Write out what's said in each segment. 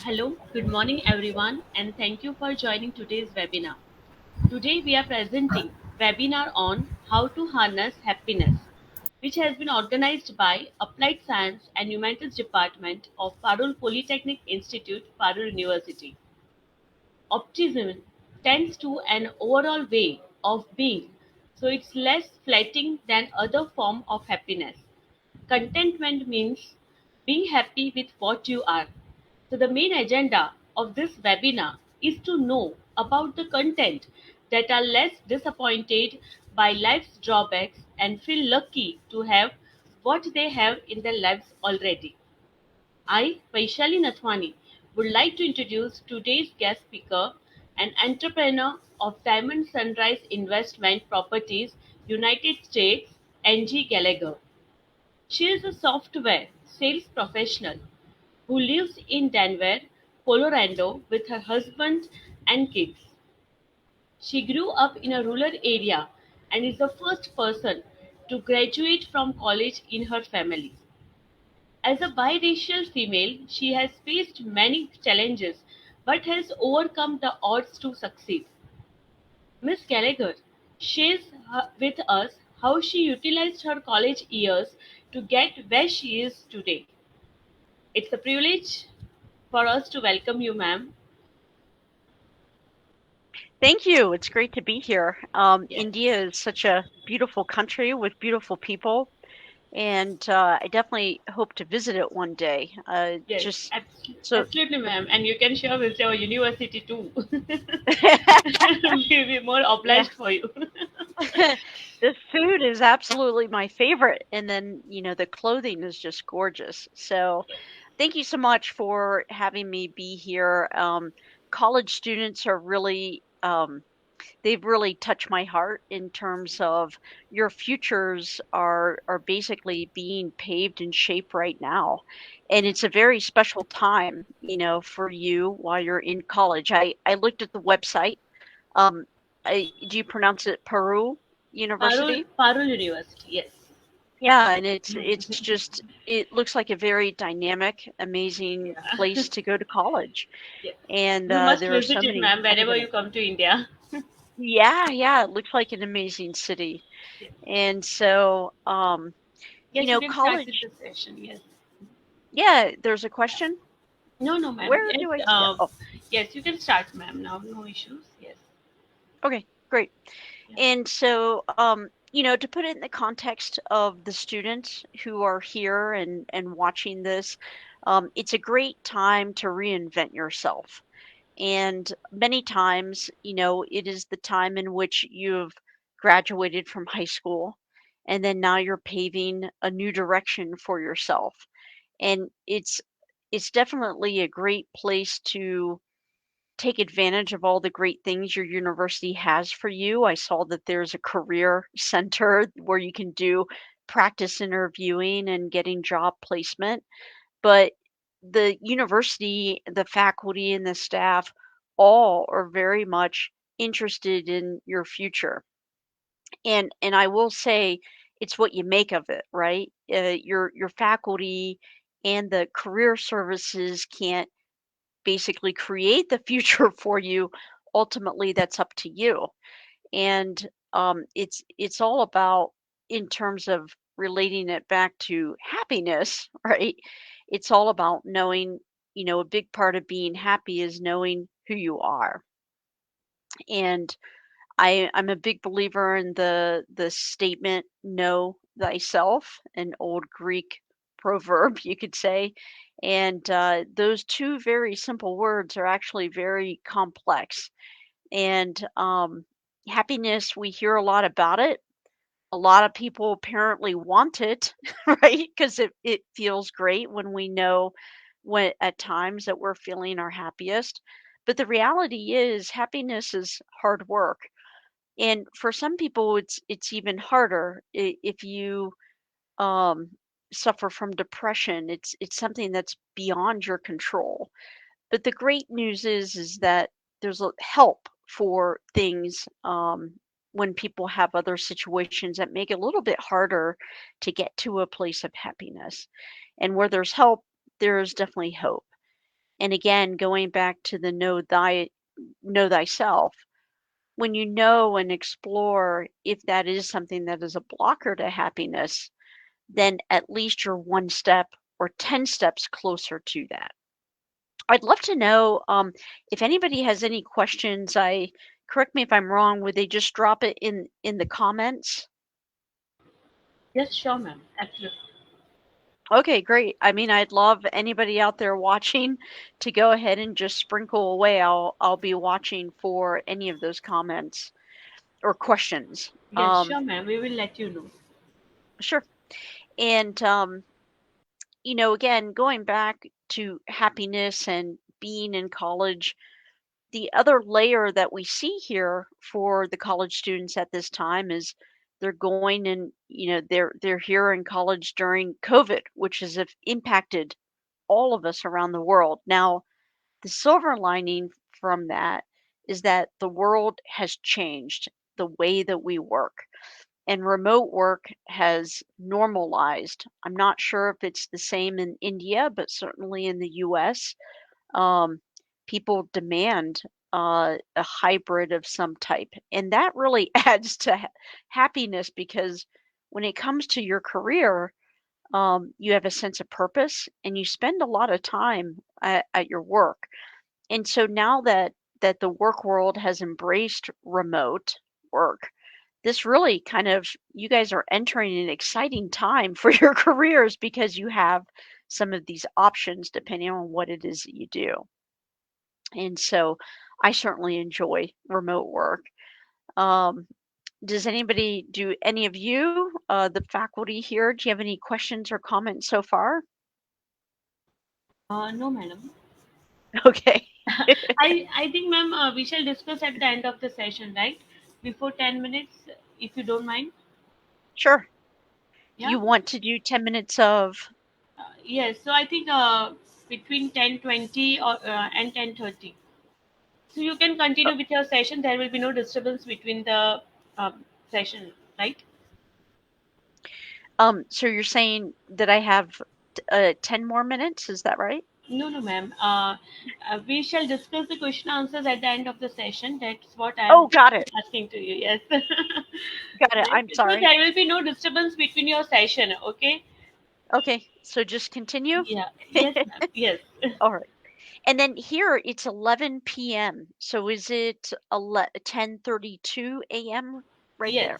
Hello, good morning everyone, and thank you for joining today's webinar. Today we are presenting webinar on how to harness happiness, which has been organized by Applied Science and Humanities Department of Parul Polytechnic Institute, Parul University. Optimism tends to an overall way of being, so it's less fleeting than other form of happiness. Contentment means being happy with what you are. So the main agenda of this webinar is to know about the content that are less disappointed by life's drawbacks and feel lucky to have what they have in their lives already. I, Vaishali Nathwani, would like to introduce today's guest speaker, an entrepreneur of Diamond Sunrise Investment Properties, United States, Angie Gallagher. She is a software sales professional who lives in Denver, Colorado with her husband and kids. She grew up in a rural area and is the first person to graduate from college in her family. As a biracial female, she has faced many challenges but has overcome the odds to succeed. Miss Gallagher shares with us how she utilized her college years to get where she is today. It's a privilege for us to welcome you, ma'am. Thank you. It's great to be here. Yes, India is such a beautiful country with beautiful people, and I definitely hope to visit it one day. yes, Just so absolutely, the ma'am. And you can share with our university too. We'll be more yeah, obliged for you. the food is absolutely my favorite, and then the clothing is just gorgeous. So thank you so much for having me be here. College students are really they've really touched my heart in terms of your futures are basically being paved and shaped right now. And it's a very special time, for you while you're in college. I looked at the website. Um, do you pronounce it Peru Parul, University? Parul University, yes. Yeah, and it's just it looks like a very dynamic, amazing Yeah. place to go to college. Yes. And You must there are visit so it, many ma'am, wherever you benefits. come to India. Yeah, yeah, it looks like an amazing city. Yes. And so, Yes, you can start with college, the session. Yes. yeah, there's a question. No, no, ma'am. Where Yes, do I see it? Oh, yes, you can start, ma'am. Now, no issues. Yes. okay, great. Yeah. And so, to put it in the context of the students who are here and watching this, it's a great time to reinvent yourself. And many times, it is the time in which you've graduated from high school, and then now you're paving a new direction for yourself. And it's definitely a great place to take advantage of all the great things your university has for you. I saw that there's a career center where you can do practice interviewing and getting job placement. But the university, the faculty, and the staff all are very much interested in your future. And I will say it's what you make of it, right? Your faculty and the career services can't basically create the future for you. Ultimately, that's up to you. And it's all about in terms of relating it back to happiness, right? It's all about knowing, a big part of being happy is knowing who you are. And I'm a big believer in the statement "know thyself," an old Greek proverb, you could say. And those two very simple words are actually very complex. And happiness, we hear a lot about it. A lot of people apparently want it, right? Because it feels great when we know when at times that we're feeling our happiest. But the reality is happiness is hard work, and for some people it's even harder if you um suffer from depression. It's something that's beyond your control. But the great news is that there's help for things when people have other situations that make it a little bit harder to get to a place of happiness. And where there's help, there is definitely hope. And again, going back to the know thyself, when you know and explore if that is something that is a blocker to happiness, then at least you're one step or 10 steps closer to that. I'd love to know if anybody has any questions. I correct me if I'm wrong. Would they just drop it in the comments? Yes, sure, ma'am. Absolutely. Okay, great. I mean, I'd love anybody out there watching to go ahead and just sprinkle away. I'll be watching for any of those comments or questions. Yes, sure, ma'am. We will let you know. Sure. And again, going back to happiness and being in college, the other layer that we see here for the college students at this time is they're going and they're here in college during COVID, which has impacted all of us around the world. Now, the silver lining from that is that the world has changed the way that we work, and remote work has normalized. I'm not sure if it's the same in India, but certainly in the US, um, people demand a hybrid of some type. And that really adds to happiness because when it comes to your career, you have a sense of purpose and you spend a lot of time at your work. And so now that the work world has embraced remote work, this really kind of you guys are entering an exciting time for your careers because you have some of these options depending on what it is that you do. And so I certainly enjoy remote work. Um, do any of you, the faculty here, do you have any questions or comments so far? No, madam. Okay, I think, ma'am, we shall discuss at the end of the session, right? Before 10 minutes, if you don't mind. sure. Yeah. You want to do 10 minutes of Yes. So I think between 10:20 or and 10:30. So you can uh, continue with your session. There will be no disturbance between the session, right? so you're saying that I have 10 more minutes, is that right? No, no, ma'am. We shall discuss the question answers at the end of the session. That's what Oh, I'm got it. asking to you. Yes. Got it. Right. I'm So sorry. there will be no disturbance between your session. Okay. Okay, so just continue. Yeah. Yes, ma'am. Yes. All right. And then here it's 11 p.m. So is it 10:32 a.m. right Yes. there?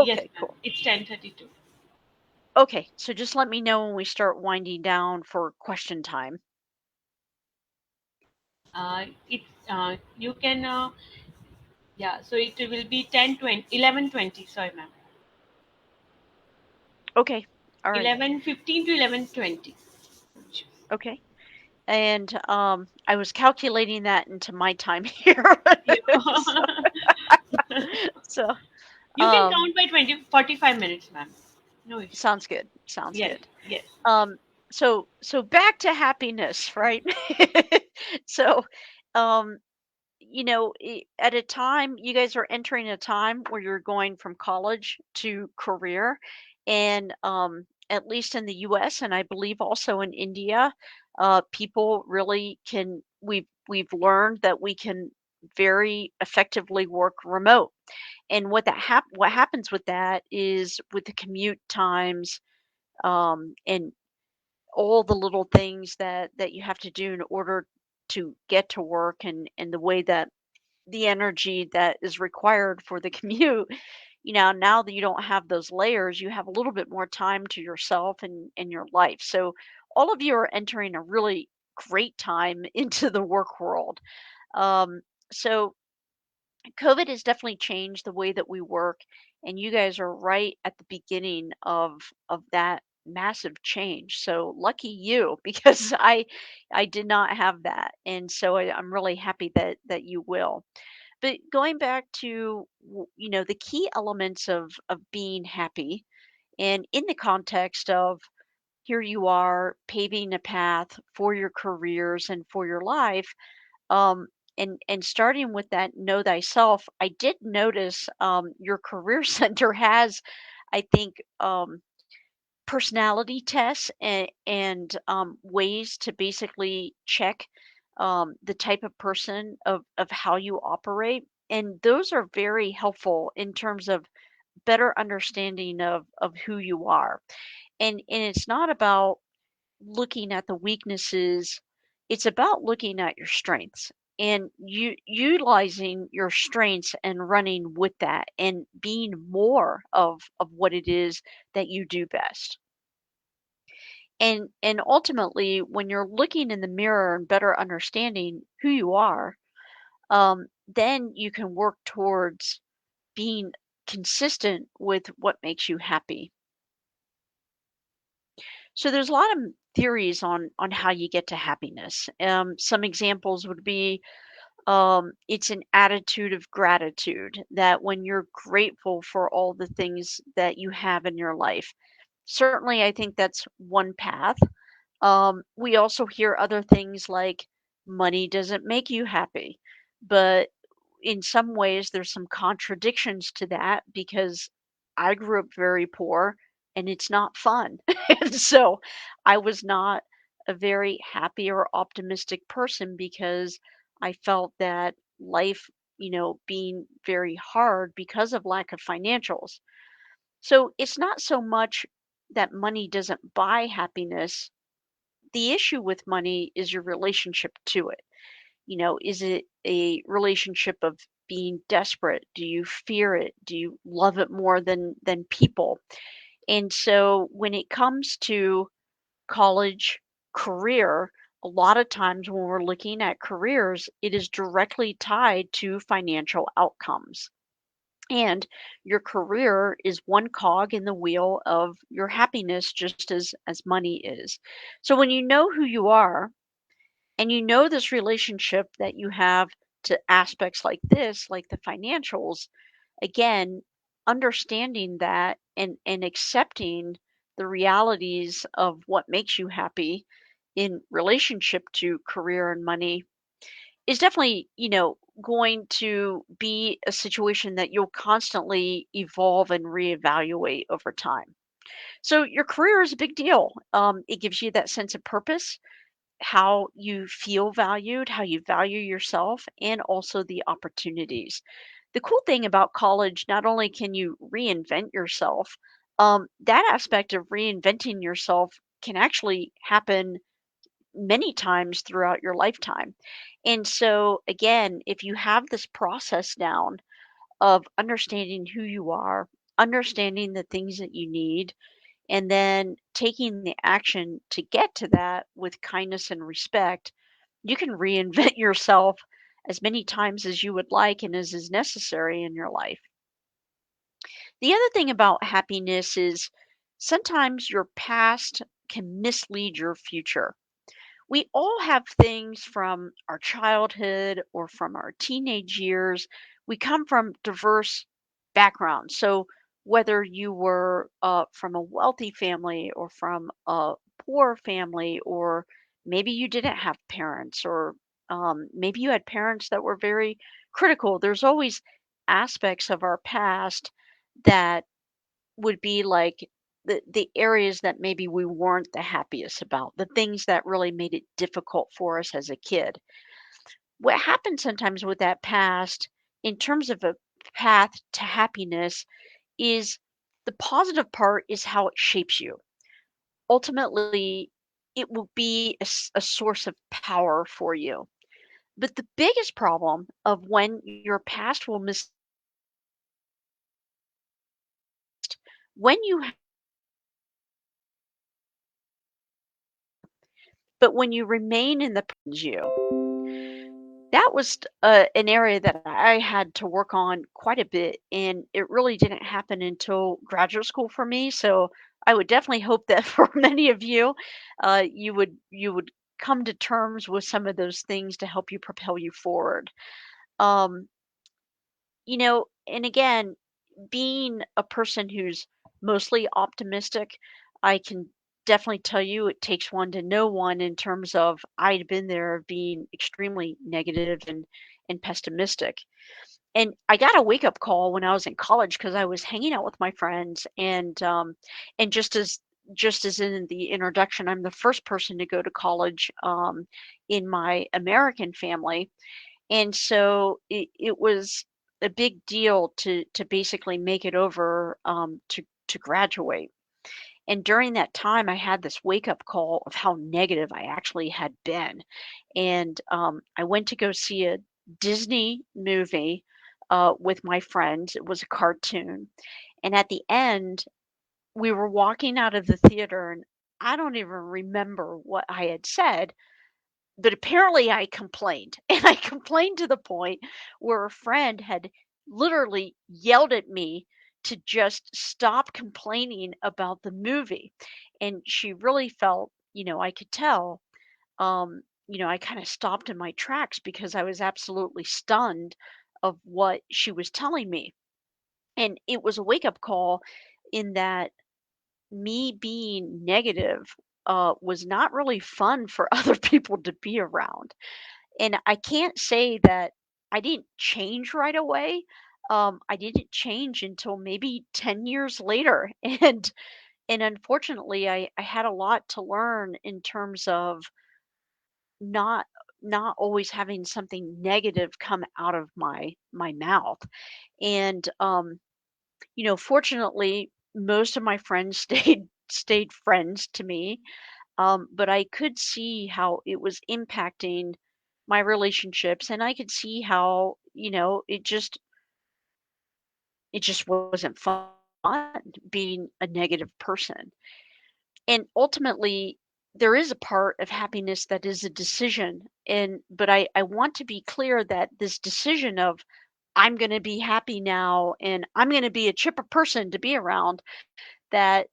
Yes, Okay, ma'am. cool. It's 10:32. Okay, so just let me know when we start winding down for question time. It's you can yeah. So it will be 10:20, 11:20. Sorry, ma'am. Okay. All right. 11:15 to 11:20. Okay. And I was calculating that into my time here. You, so, so you can um count by 45 minutes, ma'am. No issue. sounds good. Sounds Yes. good. Yes. So back to happiness, right? so um at a time you guys are entering a time where you're going from college to career, and at least in the US and I believe also in India, people really can we've learned that we can very effectively work remote. And what happens with that is with the commute times, and all the little things that you have to do in order to get to work, and the way that the energy that is required for the commute, now that you don't have those layers, you have a little bit more time to yourself and your life. So all of you are entering a really great time into the work world. Um, so COVID has definitely changed the way that we work, and you guys are right at the beginning of that massive change. So lucky you, because I did not have that, and so I'm really happy that you will. But going back to the key elements of being happy, and in the context of here you are paving a path for your careers and for your life, um, and starting with that know thyself, I did notice your career center has, I think, personality tests and ways to basically check the type of person of how you operate. And those are very helpful in terms of better understanding of who you are. And it's not about looking at the weaknesses, it's about looking at your strengths and utilizing your strengths and running with that and being more of what it is that you do best. And ultimately, when you're looking in the mirror and better understanding who you are, then you can work towards being consistent with what makes you happy. So there's a lot of theories on how you get to happiness. Some examples would be it's an attitude of gratitude, that when you're grateful for all the things that you have in your life. Certainly, I think that's one path. We also hear other things like money doesn't make you happy, but in some ways there's some contradictions to that because I grew up very poor and it's not fun. And so I was not a very happy or optimistic person because I felt that life, being very hard because of lack of financials. So it's not so much that money doesn't buy happiness. The issue with money is your relationship to it. Is it a relationship of being desperate? Do you fear it? Do you love it more than people? And so when it comes to college career, a lot of times when we're looking at careers, it is directly tied to financial outcomes. And your career is one cog in the wheel of your happiness, just as money is. So when you know who you are, and you know this relationship that you have to aspects like this, like the financials, again, understanding that and accepting the realities of what makes you happy in relationship to career and money is definitely, going to be a situation that you'll constantly evolve and reevaluate over time. So your career is a big deal. It gives you that sense of purpose, how you feel valued, how you value yourself, and also the opportunities. The cool thing about college, not only can you reinvent yourself, that aspect of reinventing yourself can actually happen many times throughout your lifetime. And so, again, if you have this process down of understanding who you are, understanding the things that you need, and then taking the action to get to that with kindness and respect, you can reinvent yourself as many times as you would like and as is necessary in your life. The other thing about happiness is sometimes your past can mislead your future. We all have things from our childhood or from our teenage years. We come from diverse backgrounds. So, whether you were from a wealthy family or from a poor family, or maybe you didn't have parents, or maybe you had parents that were very critical, there's always aspects of our past that would be like the areas that maybe we weren't the happiest about, the things that really made it difficult for us as a kid. What happens sometimes with that past, in terms of a path to happiness, is the positive part is how it shapes you. Ultimately, it will be a source of power for you. But the biggest problem of when your past will when you but when you remain in the you. That was an area that I had to work on quite a bit, and it really didn't happen until graduate school for me. So I would definitely hope that for many of you, you would come to terms with some of those things to help you propel you forward. Um, and again, being a person who's mostly optimistic, I can definitely tell you it takes one to know one in terms of I'd been there being extremely negative and pessimistic. And I got a wake-up call when I was in college because I was hanging out with my friends and just as just as in the introduction, I'm the first person to go to college in my American family, and so it was a big deal to basically make it over to graduate. And during that time, I had this wake up call of how negative I actually had been. And I went to go see a Disney movie with my friends. It was a cartoon. And at the end, we were walking out of the theater, and I don't even remember what I had said, but apparently I complained. And I complained to the point where a friend had literally yelled at me to just stop complaining about the movie. And she really felt, I could tell, I kind of stopped in my tracks because I was absolutely stunned of what she was telling me. And it was a wake up call in that me being negative was not really fun for other people to be around. And I can't say that I didn't change right away. I didn't change until maybe 10 years later. And unfortunately I had a lot to learn in terms of not not always having something negative come out of my mouth. And fortunately most of my friends stayed friends to me. But I could see how it was impacting my relationships, and I could see how, it just wasn't fun being a negative person. And ultimately, there is a part of happiness that is a decision. And but I want to be clear that this decision of I'm going to be happy now and I'm going to be a chipper person to be around, that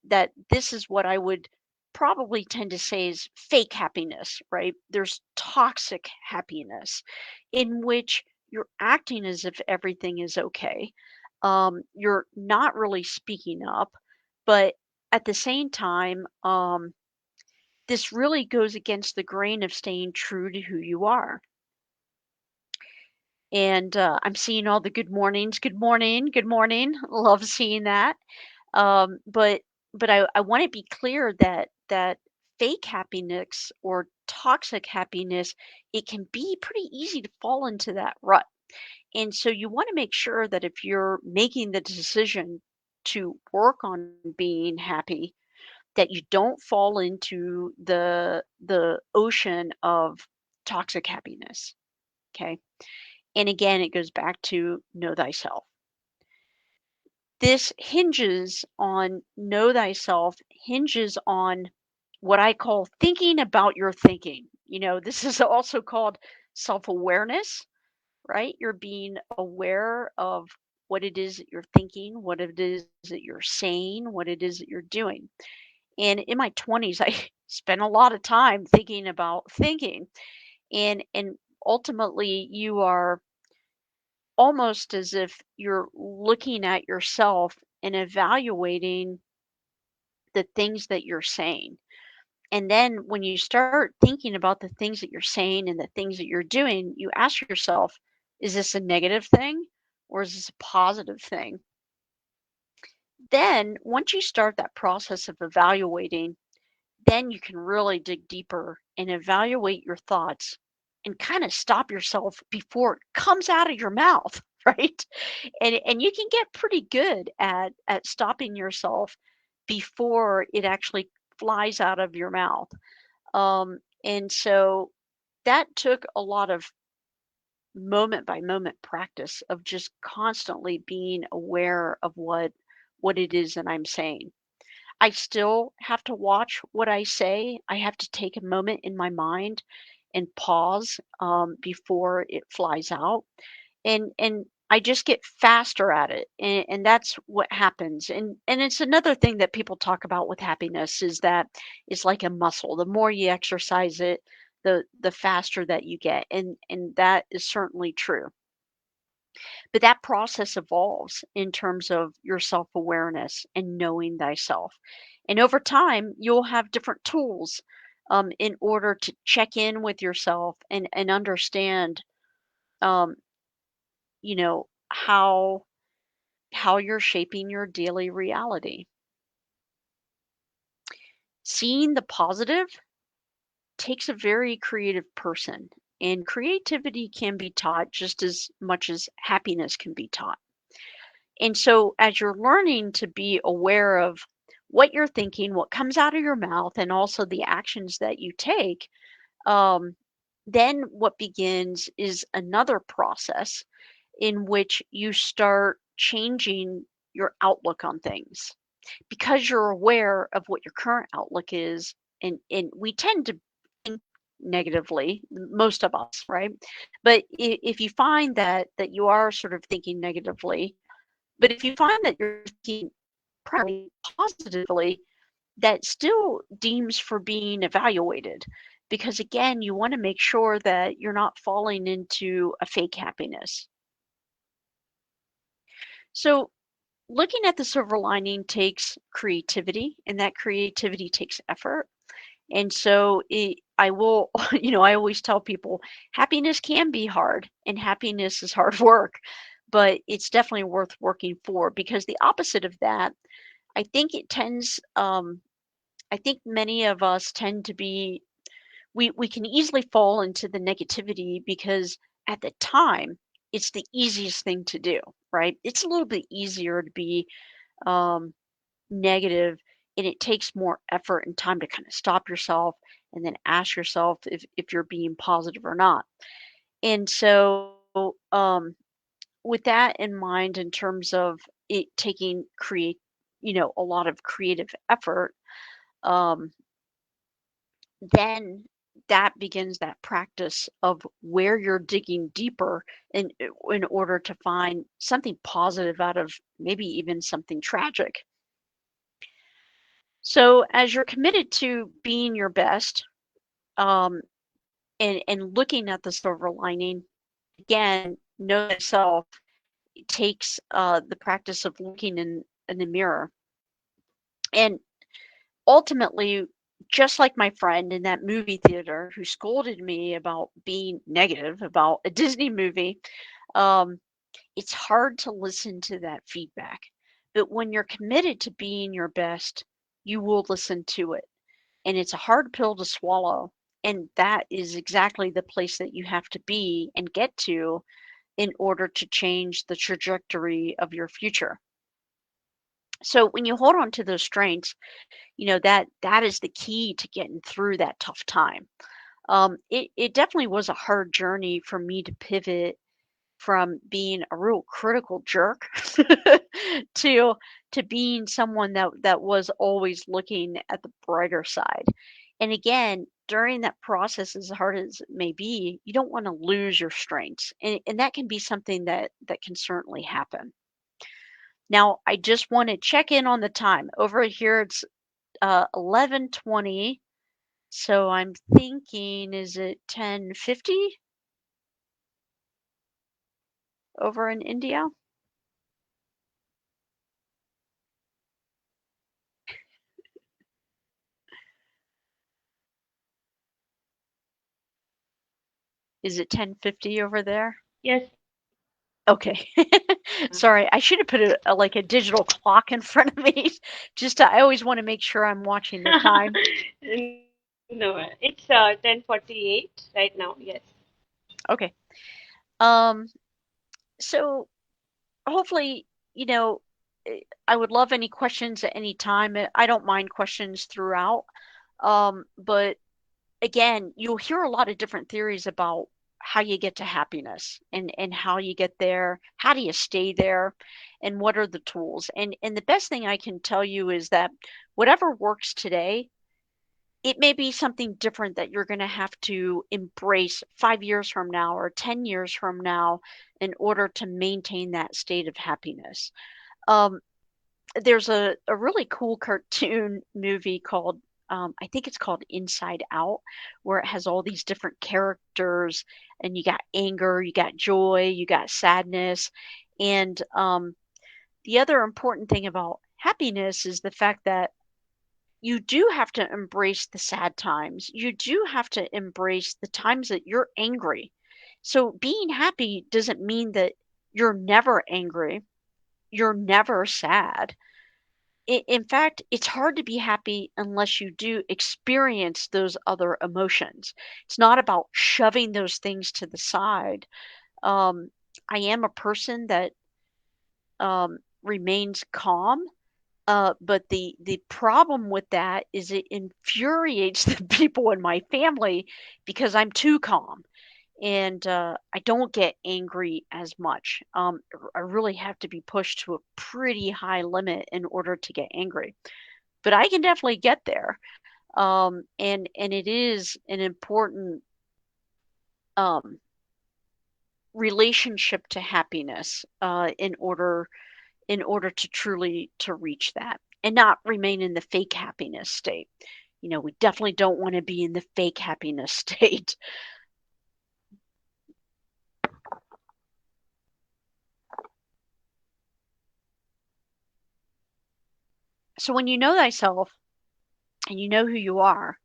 this is what I would probably tend to say is fake happiness, right? There's toxic happiness in which you're acting as if everything is okay. You're not really speaking up, but at the same time, this really goes against the grain of staying true to who you are. And I'm seeing all the good mornings. Good morning. Good morning. Love seeing that. But I want to be clear that fake happiness or toxic happiness, it can be pretty easy to fall into that rut. And so you want to make sure that if you're making the decision to work on being happy, that you don't fall into the ocean of toxic happiness. Okay. And again, it goes back to know thyself. This hinges on know thyself, hinges on what I call thinking about your thinking. This is also called self awareness, right? You're being aware of what it is that you're thinking, what it is that you're saying, what it is that you're doing. And in my 20s, I spent a lot of time thinking about thinking. And ultimately, you are almost as if you're looking at yourself and evaluating the things that you're saying. And then when you start thinking about the things that you're saying and the things that you're doing, you ask yourself, is this a negative thing or is this a positive thing? Then, once you start that process of evaluating, then you can really dig deeper and evaluate your thoughts and kind of stop yourself before it comes out of your mouth, right? And you can get pretty good at stopping yourself before it actually flies out of your mouth. And so that took a lot of moment by moment practice of just constantly being aware of what it is that I'm saying. I still have to watch what I say. I have to take a moment in my mind and pause before it flies out, and I just get faster at it, and that's what happens. And it's another thing that people talk about with happiness is that it's like a muscle. The more you exercise it, the faster that you get, and that is certainly true. But that process evolves in terms of your self awareness and knowing thyself. And over time, you'll have different tools in order to check in with yourself and understand, um, how you're shaping your daily reality. Seeing the positive takes a very creative person, and creativity can be taught just as much as happiness can be taught. And so, as you're learning to be aware of what you're thinking, what comes out of your mouth, and also the actions that you take, um, then what begins is another process in which you start changing your outlook on things because you're aware of what your current outlook is. And we tend to think negatively, most of us, right? But if you find that you are sort of thinking negatively, but if you find that you're thinking primarily positively, that still deems for being evaluated, because again, you want to make sure that you're not falling into a fake happiness. So looking at the silver lining takes creativity, and that creativity takes effort. And so I will, I always tell people happiness can be hard, and happiness is hard work, but it's definitely worth working for, because the opposite of that, I think it tends, I think many of us tend to be, we can easily fall into the negativity because at the time, it's the easiest thing to do, right? It's a little bit easier to be um, negative, and it takes more effort and time to kind of stop yourself and then ask yourself if you're being positive or not. And so, with that in mind, in terms of it taking a lot of creative effort, um, then that begins that practice of where you're digging deeper in order to find something positive out of maybe even something tragic. So as you're committed to being your best, um, and looking at the silver lining, again, know thyself takes the practice of looking in the mirror. And ultimately, just like my friend in that movie theater who scolded me about being negative about a Disney movie, um, it's hard to listen to that feedback. But when you're committed to being your best, you will listen to it. And it's a hard pill to swallow. And that is exactly the place that you have to be and get to in order to change the trajectory of your future. So when you hold on to those strengths, that is the key to getting through that tough time. It definitely was a hard journey for me to pivot from being a real critical jerk to being someone that was always looking at the brighter side. And again, during that process, as hard as it may be, you don't want to lose your strengths, and that can be something that can certainly happen. Now, I just want to check in on the time. Over here, it's 11:20. So I'm thinking, is it 10:50 over in India? Is it 10:50 over there? Yes. Okay. Sorry, I should have put like a digital clock in front of me. I always want to make sure I'm watching the time. No, it's 10:48 right now. Yes. Okay. Um, so hopefully, you know, I would love any questions at any time. I don't mind questions throughout. But again, you'll hear a lot of different theories about how you get to happiness, and how you get there, how do you stay there, and what are the tools. And the best thing I can tell you is that whatever works today, it may be something different that you're going to have to embrace 5 years from now or 10 years from now in order to maintain that state of happiness. Um, there's a really cool cartoon movie called, I think it's called Inside Out, where it has all these different characters, and you got anger, you got joy, you got sadness. And the other important thing about happiness is the fact that you do have to embrace the sad times. You do have to embrace the times that you're angry. So being happy doesn't mean that you're never angry, you're never sad. in fact, it's hard to be happy unless you do experience those other emotions. It's not about shoving those things to the side. Um, I am a person that remains calm. But the problem with that is it infuriates the people in my family because I'm too calm and I don't get angry as much. I really have to be pushed to a pretty high limit in order to get angry, but I can definitely get there. And it is an important um, relationship to happiness in order to truly to reach that and not remain in the fake happiness state. We definitely don't want to be in the fake happiness state. So when you know thyself and you know who you are,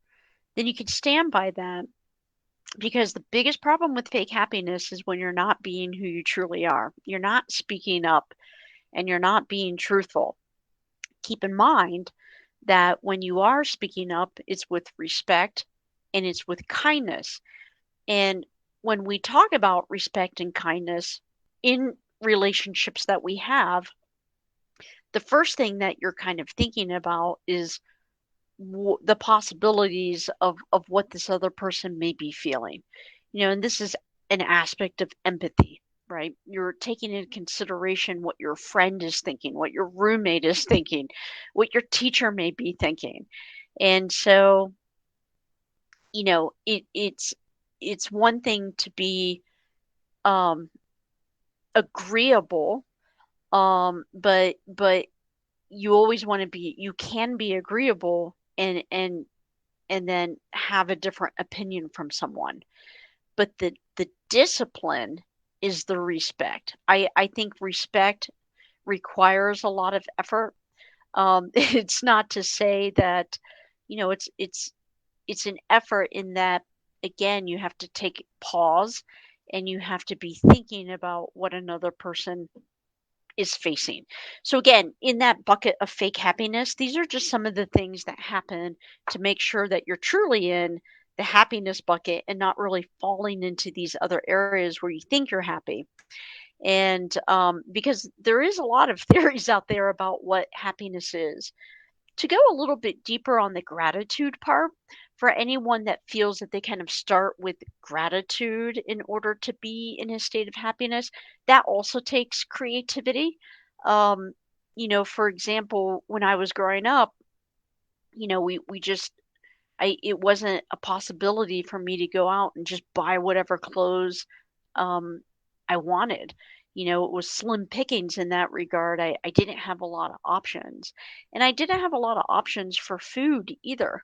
then you can stand by that because the biggest problem with fake happiness is when you're not being who you truly are. You're not speaking up and you're not being truthful. Keep in mind that when you are speaking up, it's with respect and it's with kindness. And when we talk about respect and kindness in relationships that we have, the first thing that you're kind of thinking about is the possibilities of what this other person may be feeling. And this is an aspect of empathy, right? You're taking into consideration what your friend is thinking, what your roommate is thinking, what your teacher may be thinking. And so, it's one thing to be um agreeable, but you always want to be you can be agreeable and then have a different opinion from someone. But the discipline is the respect. I think respect requires a lot of effort. It's not to say that, it's an effort in that, again, you have to take pause and you have to be thinking about what another person is facing. So again, in that bucket of fake happiness, these are just some of the things that happen to make sure that you're truly in the happiness bucket and not really falling into these other areas where you think you're happy. And because there is a lot of theories out there about what happiness is. To go a little bit deeper on the gratitude part, for anyone that feels that they kind of start with gratitude in order to be in a state of happiness, that also takes creativity. Um, for example, when I was growing up, we just it wasn't a possibility for me to go out and just buy whatever clothes um, I wanted. It was slim pickings in that regard. I didn't have a lot of options. And I didn't have a lot of options for food either.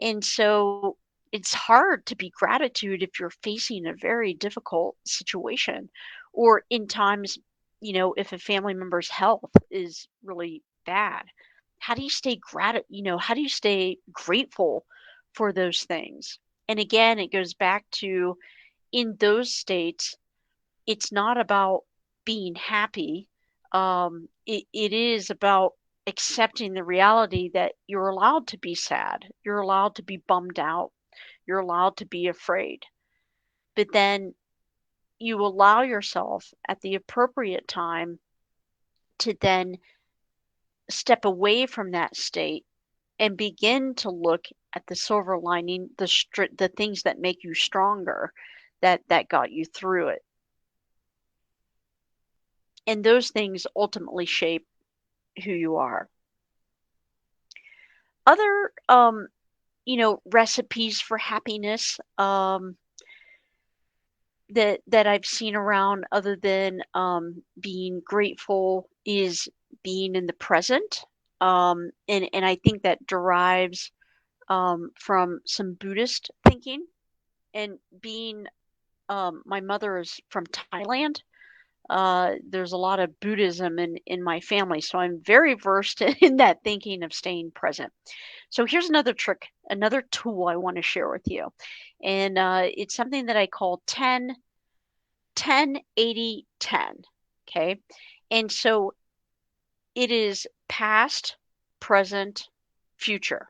And so it's hard to be gratitude if you're facing a very difficult situation or in times, if a family member's health is really bad. How do you stay how do you stay grateful for those things? And again, it goes back to in those states, it's not about being happy. It is about accepting the reality that you're allowed to be sad, you're allowed to be bummed out, you're allowed to be afraid. But then you allow yourself at the appropriate time to then step away from that state and begin to look at the silver lining, the things that make you stronger, that got you through it. And those things ultimately shape who you are. Other recipes for happiness that I've seen around other than being grateful is being in the present. And I think that derives from some Buddhist thinking and being my mother is from Thailand. There's a lot of Buddhism in my family, so I'm very versed in that thinking of staying present. So here's another trick, another tool I want to share with you. And it's something that I call 10, 10, 80, 10. Okay. And so it is past, present, future.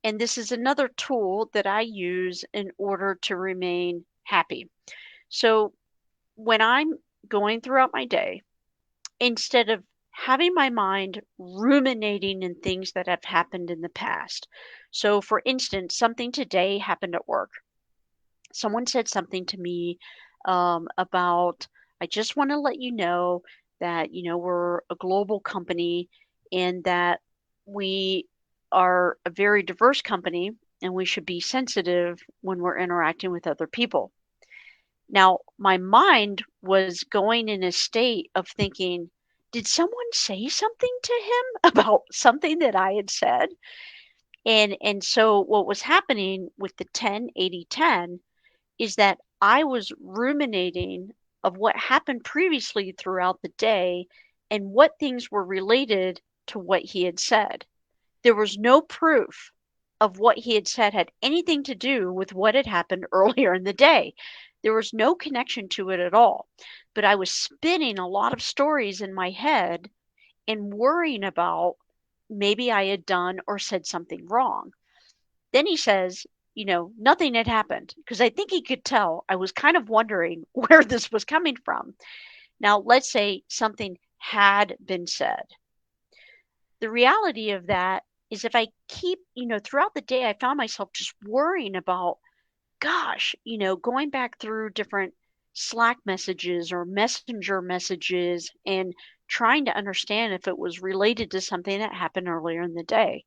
And this is another tool that I use in order to remain happy. So when I'm going throughout my day, instead of having my mind ruminating in things that have happened in the past. So, for instance, something today happened at work. Someone said something to me about, I just want to let you know that, we're a global company and that we are a very diverse company and we should be sensitive when we're interacting with other people. Now, my mind was going in a state of thinking, did someone say something to him about something that I had said? And so what was happening with the 10-80-10 is that I was ruminating of what happened previously throughout the day and what things were related to what he had said. There was no proof of what he had said had anything to do with what had happened earlier in the day. There was no connection to it at all. But I was spinning a lot of stories in my head and worrying about maybe I had done or said something wrong. Then he says, nothing had happened because I think he could tell I was kind of wondering where this was coming from. Now, let's say something had been said. The reality of that is if I keep, throughout the day, I found myself just worrying about, gosh, going back through different Slack messages or messenger messages and trying to understand if it was related to something that happened earlier in the day.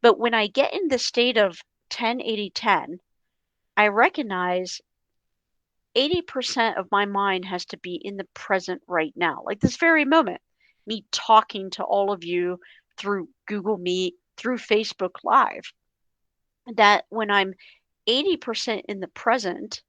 But when I get in the state of 10-80-10, I recognize 80% of my mind has to be in the present right now, like this very moment. Me talking to all of you through Google Meet, through Facebook Live. That when I'm 80% in the present,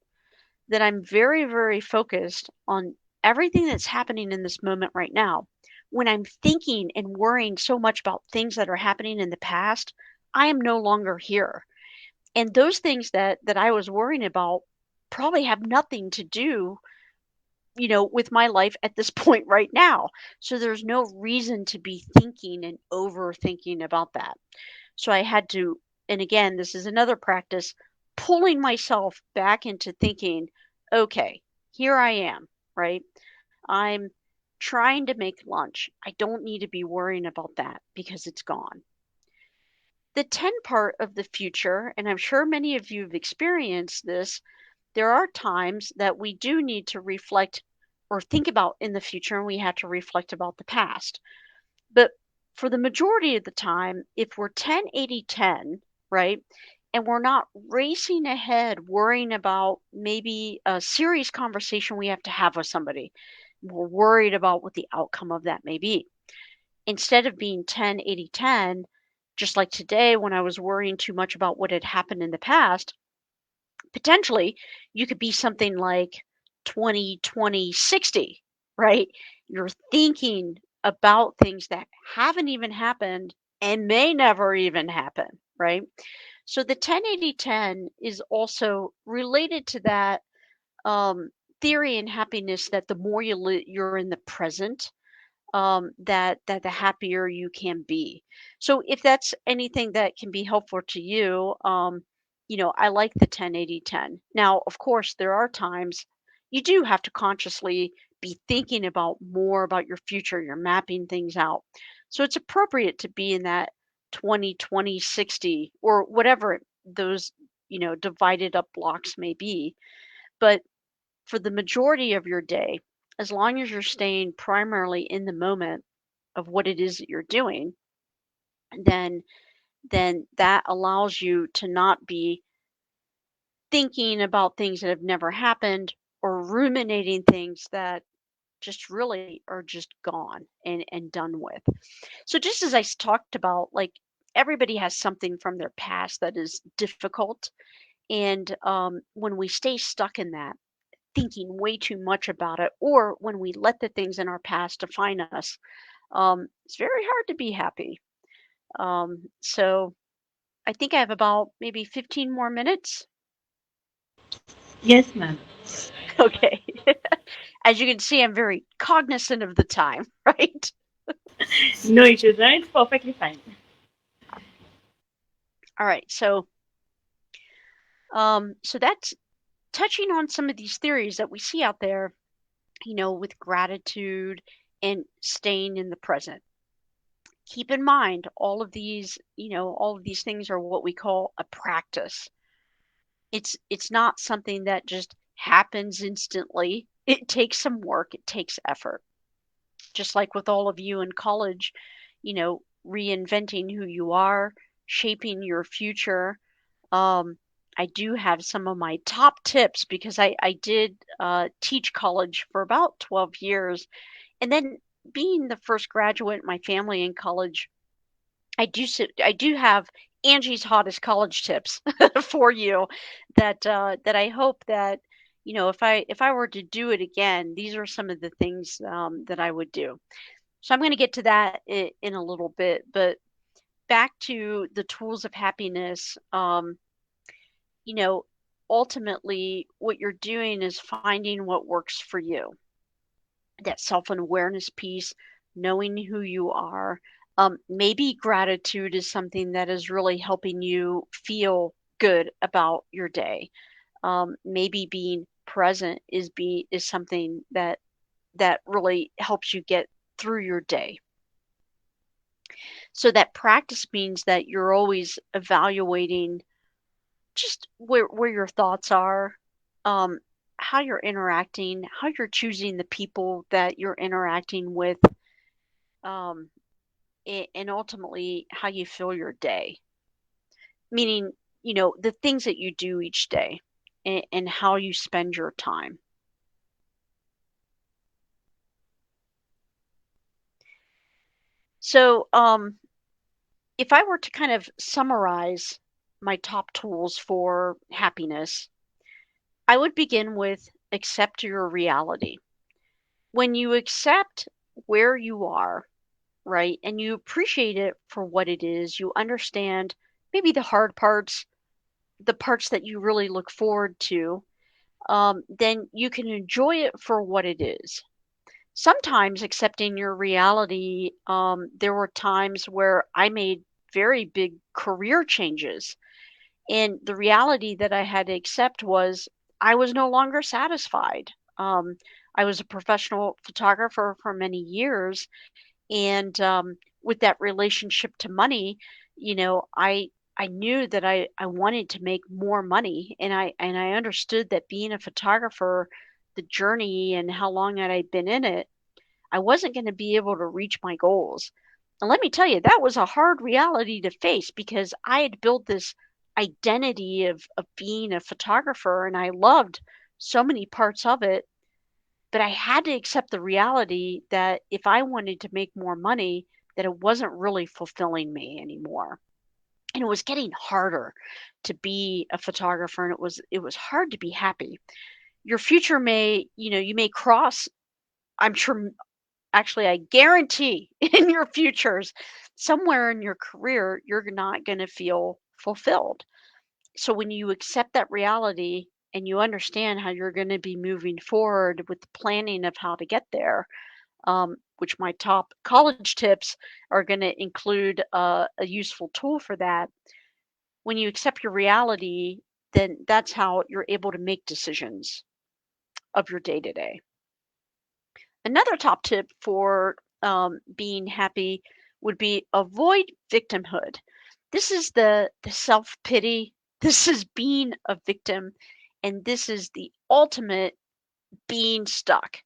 that I'm very, very focused on everything that's happening in this moment right now. When I'm thinking and worrying so much about things that are happening in the past, I am no longer here. And those things that I was worrying about probably have nothing to do, with my life at this point right now. So there's no reason to be thinking and overthinking about that. So I had to, and again, this is another practice, pulling myself back into thinking, okay, here I am, right? I'm trying to make lunch. I don't need to be worrying about that because it's gone. The 10 part of the future, and I'm sure many of you have experienced this, there are times that we do need to reflect or think about in the future, and we have to reflect about the past. But for the majority of the time, if we're 10-80-10, right, and we're not racing ahead worrying about maybe a serious conversation we have to have with somebody, we're worried about what the outcome of that may be. Instead of being 10-80-10, just like today when I was worrying too much about what had happened in the past, potentially you could be something like 20-20-60, right? You're thinking about things that haven't even happened and may never even happen, right? So the 10-80-10 is also related to that um, theory in happiness that the more you're in the present, that the happier you can be. So if that's anything that can be helpful to you, I like the 10-80-10. Now, of course, there are times you do have to consciously be thinking about more about your future. You're mapping things out. So it's appropriate to be in that 20-20-60 or whatever those, divided up blocks may be. But for the majority of your day, as long as you're staying primarily in the moment of what it is that you're doing, then that allows you to not be thinking about things that have never happened or ruminating things that just really are just gone and done with. So just as talked about, like everybody has something from their past that is difficult. And when we stay stuck in that, thinking way too much about it, or when we let the things in our past define us, it's very hard to be happy. So I think I have about maybe 15 more minutes. Yes, ma'am. Okay. As you can see, I'm very cognizant of the time, right? No issues, right? It's perfectly fine. All right. So that's touching on some of these theories that we see out there, with gratitude and staying in the present. Keep in mind all of these things are what we call a practice. It's not something that just happens instantly. It takes some work, it takes effort. Just like with all of you in college, reinventing who you are, shaping your future. Um, I do have some of my top tips because I did teach college for about 12 years. And then being the first graduate in my family in college, I do have Angie's hottest college tips for you that I hope that if I were to do it again, these are some of the things that I would do. So I'm going to get to that in a little bit, but back to the tools of happiness. You know, Ultimately, what you're doing is finding what works for you. That self-awareness piece, knowing who you are. Maybe gratitude is something that is really helping you feel good about your day. Maybe being present is something that really helps you get through your day. So that practice means that you're always evaluating just where your thoughts are, um, how you're interacting, how you're choosing the people that you're interacting with, um, and ultimately how you feel your day. Meaning, the things that you do each day and how you spend your time. So, if I were to kind of summarize my top tools for happiness, I would begin with accept your reality. When you accept where you are, right, and you appreciate it for what it is, you understand maybe the hard parts, the parts that you really look forward to, then you can enjoy it for what it is. Sometimes accepting your reality, there were times where I made very big career changes. And the reality that I had to accept was I was no longer satisfied. I was a professional photographer for many years. And with that relationship to money, I knew that I wanted to make more money, and I understood that being a photographer, the journey and how long had I been in it, I wasn't going to be able to reach my goals. And let me tell you, that was a hard reality to face because I had built this identity of being a photographer and I loved so many parts of it. But I had to accept the reality that if I wanted to make more money, that it wasn't really fulfilling me anymore. And it was getting harder to be a photographer and it was hard to be happy. Your future you may cross, I'm sure actually I guarantee in your futures somewhere in your career you're not going to feel fulfilled. So when you accept that reality and you understand how you're going to be moving forward with the planning of how to get there, which my top college tips are going to include a useful tool for that. When you accept your reality, then that's how you're able to make decisions of your day to day. Another top tip for being happy would be avoid victimhood. This is the self pity. This is being a victim, and this is the ultimate being stuck.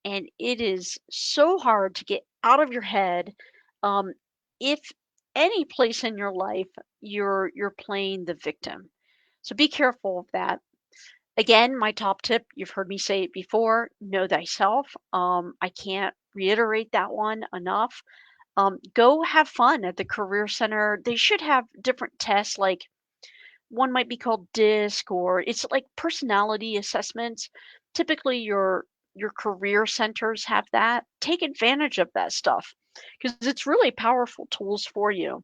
And it is so hard to get out of your head. Um, if any place in your life you're playing the victim, so be careful of that. Again, my top tip, you've heard me say it before, know thyself. I can't reiterate that one enough. Go have fun at the Career Center. They should have different tests, like one might be called DISC, or it's like personality assessments. Typically, your career centers have that. Take advantage of that stuff because it's really powerful tools for you.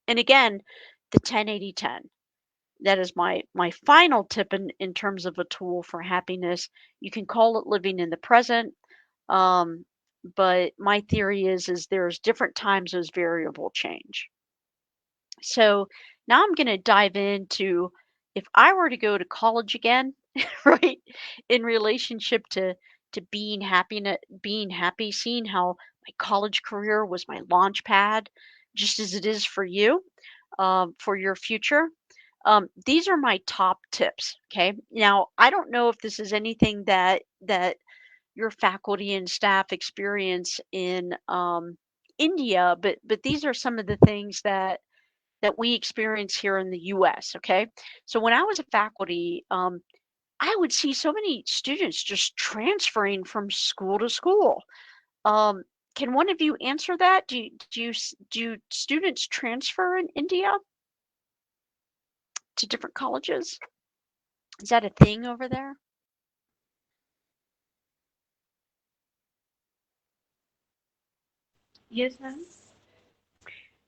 And again, the 10-80-10. That is my final tip in terms of a tool for happiness. You can call it living in the present. Um, but my theory is there's different times those variable change. So now I'm going to dive into if I were to go to college again, right, in relationship to being happy, seeing how my college career was my launch pad, just as it is for you, for your future. These are my top tips. Okay. Now I don't know if this is anything that your faculty and staff experience in India, but these are some of the things that we experience here in the US. Okay. So when I was a faculty, I would see so many students just transferring from school to school. Um, can one of you answer that? Do students transfer in India to different colleges? Is that a thing over there? Yes, ma'am.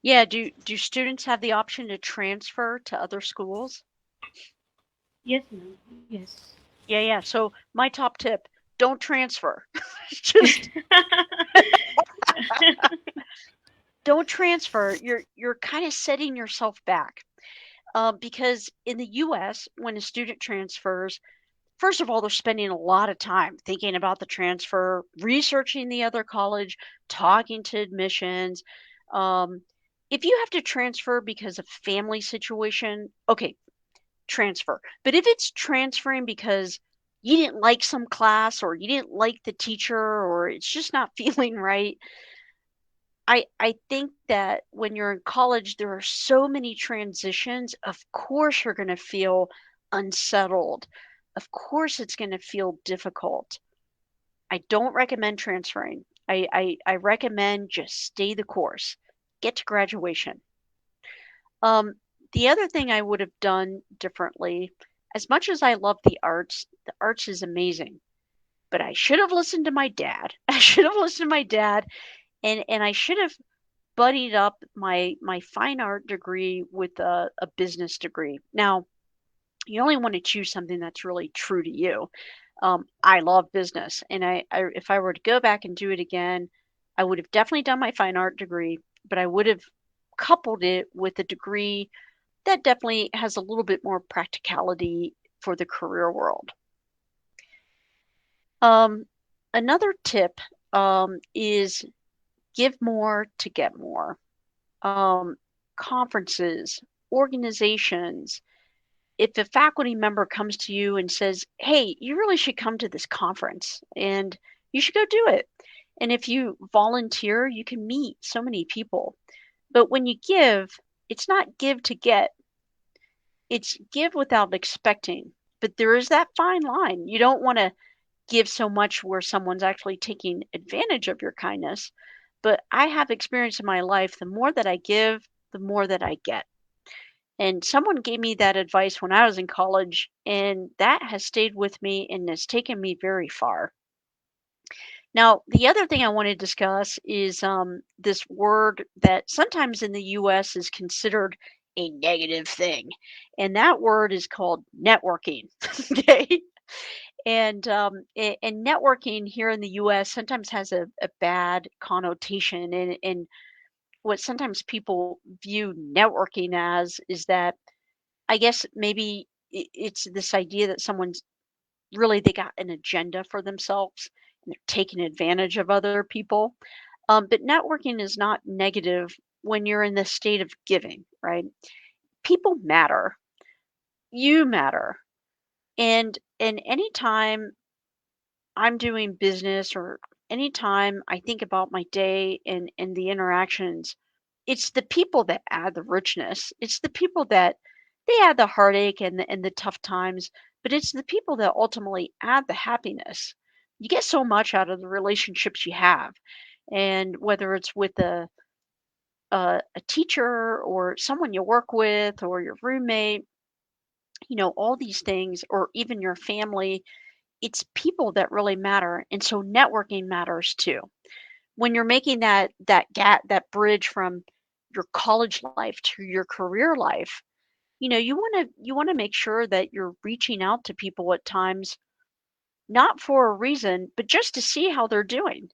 Yeah, do students have the option to transfer to other schools? Yes, ma'am. Yes. Yeah, yeah. So my top tip, don't transfer. Just don't transfer. You're kind of setting yourself back. Because in the US, when a student transfers, first of all, they're spending a lot of time thinking about the transfer, researching the other college, talking to admissions. Um, if you have to transfer because of family situation, okay, transfer. But if it's transferring because you didn't like some class or you didn't like the teacher or it's just not feeling right, I think that when you're in college, there are so many transitions. Of course, you're going to feel unsettled. Of course, it's going to feel difficult. I don't recommend transferring. I recommend just stay the course, get to graduation. Um, the other thing I would have done differently, as much as I love the arts is amazing, but I should have listened to my dad. I should have listened to my dad and I should have buddied up my fine art degree with a business degree. Now, you only want to choose something that's really true to you. I love business, and I if I were to go back and do it again, I would have definitely done my fine art degree, but I would have coupled it with a degree that definitely has a little bit more practicality for the career world. Um, Another tip is give more to get more. um, Conferences, organizations. If a faculty member comes to you and says, "Hey, you really should come to this conference and you should go do it." And if you volunteer, you can meet so many people. But when you give, it's not give to get, it's give without expecting. But there is that fine line. You don't want to give so much where someone's actually taking advantage of your kindness. But I have experience in my life, the more that I give, the more that I get. And someone gave me that advice when I was in college, and that has stayed with me and has taken me very far. Now, the other thing I want to discuss is this word that sometimes in the US is considered a negative thing, and that word is called networking. Okay. And networking here in the US sometimes has a bad connotation. And what sometimes people view networking as is that I guess maybe it's this idea that someone's really they got an agenda for themselves and they're taking advantage of other people. But networking is not negative when you're in the state of giving, right? People matter. You matter. And anytime I'm doing business or anytime I think about my day and the interactions, it's the people that add the richness. It's the people that they add the heartache and the tough times, but it's the people that ultimately add the happiness. You get so much out of the relationships you have. And whether it's with a teacher or someone you work with or your roommate, all these things, or even your family, it's people that really matter. And so networking matters too. When you're making that gap, that bridge from your college life to your career life, you want to make sure that you're reaching out to people at times not for a reason, but just to see how they're doing.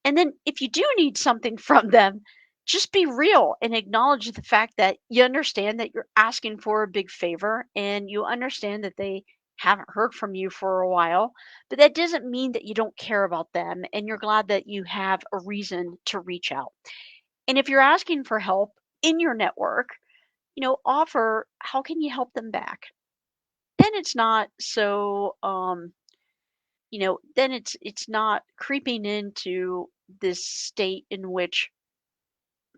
And then if you do need something from them, just be real and acknowledge the fact that you understand that you're asking for a big favor and you understand that they haven't heard from you for a while. But that doesn't mean that you don't care about them and you're glad that you have a reason to reach out. And if you're asking for help in your network, offer how can you help them back? Then it's not so then it's not creeping into this state in which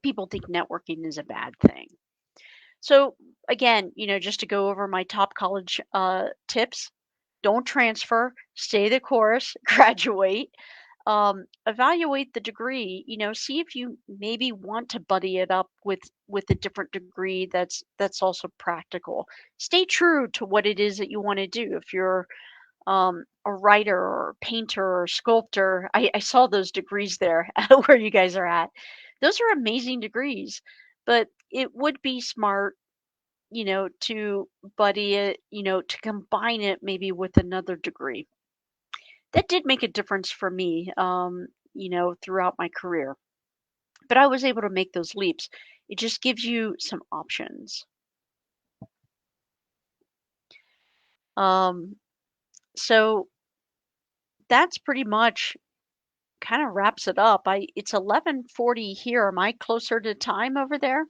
people think networking is a bad thing. So again, just to go over my top college tips, don't transfer, stay the course, graduate, evaluate the degree, see if you maybe want to buddy it up with a different degree that's also practical. Stay true to what it is that you want to do. If you're a writer or painter or sculptor. I saw those degrees there where you guys are at. Those are amazing degrees, but it would be smart, to buddy it, to combine it maybe with another degree. That did make a difference for me, throughout my career. But I was able to make those leaps. It just gives you some options. Um, so that's pretty much kind of wraps it up. It's 11:40 here. Am I closer to time over there?